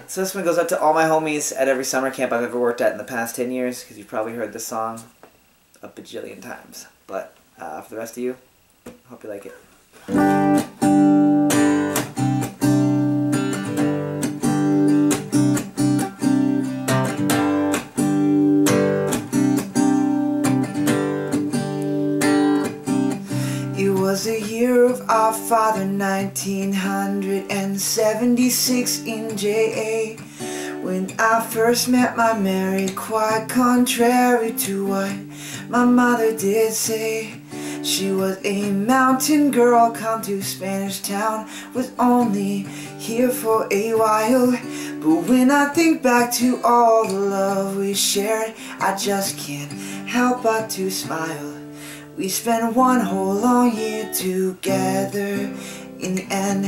So this one goes out to all my homies at every summer camp I've ever worked at in the past 10 years, because you've probably heard this song a bajillion times. But for the rest of you, I hope you like it. It was the year of our father, 1976 in JA, when I first met my Mary, quite contrary to what my mother did say. She was a mountain girl, come to Spanish Town, was only here for a while. But when I think back to all the love we shared, I just can't help but to smile. We spent one whole long year together. In the end,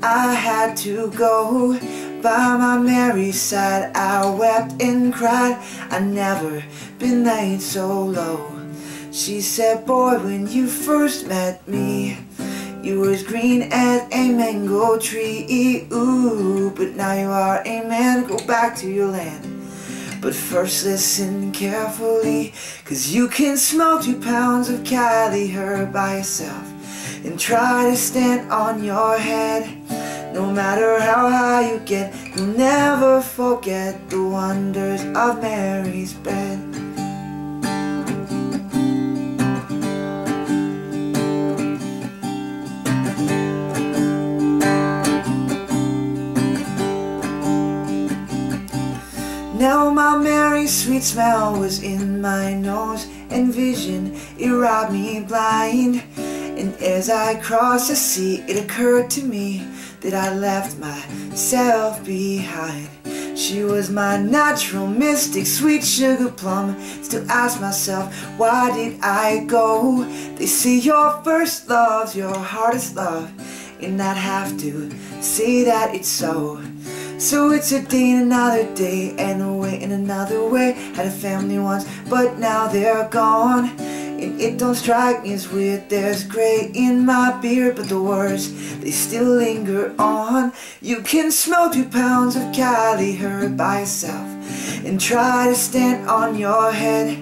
I had to go. By my Mary's side, I wept and cried. I'd never been laid so low. She said, boy, when you first met me, you were as green as a mango tree. Ooh, but now you are a man, go back to your land. But first listen carefully, 'cause you can smoke 2 pounds of Cali herb by yourself and try to stand on your head. No matter how high you get, you'll never forget the wonders of Mary's bed. Now my Mary's sweet smell was in my nose, and vision, it robbed me blind. And as I crossed the sea, it occurred to me that I left myself behind. She was my natural mystic, sweet sugar plum. Still ask myself, why did I go? They say your first love's your hardest love, and I'd have to say that it's so. So it's a day and another day, and a way and another way. Had a family once, but now they're gone. And it don't strike me as weird, there's gray in my beard, but the words, they still linger on. You can smoke 2 pounds of Cali herb by yourself and try to stand on your head.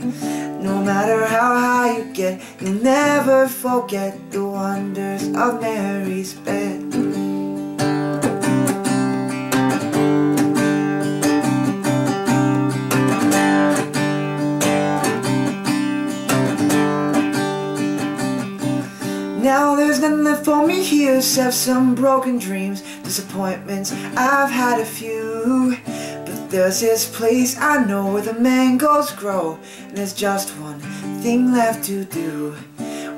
No matter how high you get, you'll never forget the wonders of Mary's bed. Now there's nothing left for me here except some broken dreams, disappointments, I've had a few. But there's this place I know where the mangoes grow, and there's just one thing left to do.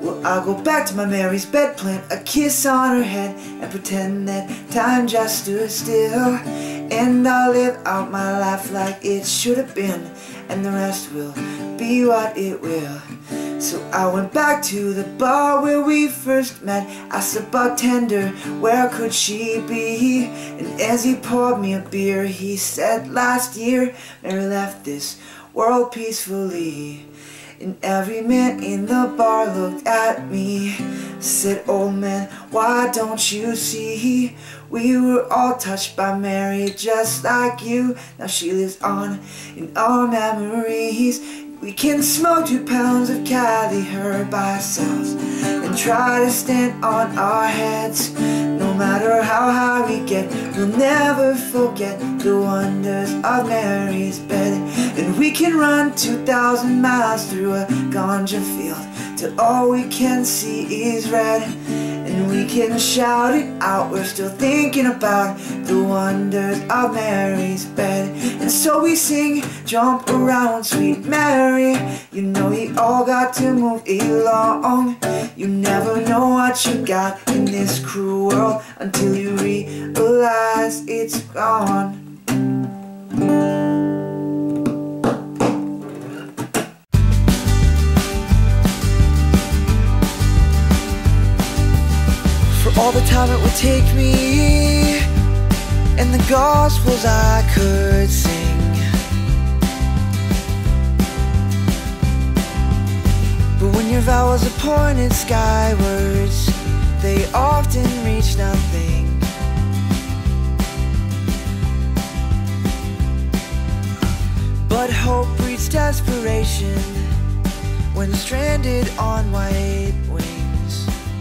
Well, I'll go back to my Mary's bed, plant a kiss on her head, and pretend that time just stood still. And I'll live out my life like it should have been, and the rest will be what it will. So I went back to the bar where we first met, asked the bartender where could she be. And as he poured me a beer, he said, last year Mary left this world peacefully. And every man in the bar looked at me, said, old man, why don't you see? We were all touched by Mary just like you. Now she lives on in our memories. We can smoke 2 pounds of Cali herb by ourselves and try to stand on our heads. No matter how high we get, we'll never forget the wonders of Mary's bed. And we can run 2,000 miles through a ganja field till all we can see is red. And we can shout it out, we're still thinking about the wonders of Mary's bed. And so we sing, jump around, sweet Mary. You know you all got to move along. You never know what you got in this cruel world until you realize it's gone. All the time it would take me, and the gospels I could sing. But when your vow was pointed skywards, they often reach nothing. But hope breeds desperation when stranded on my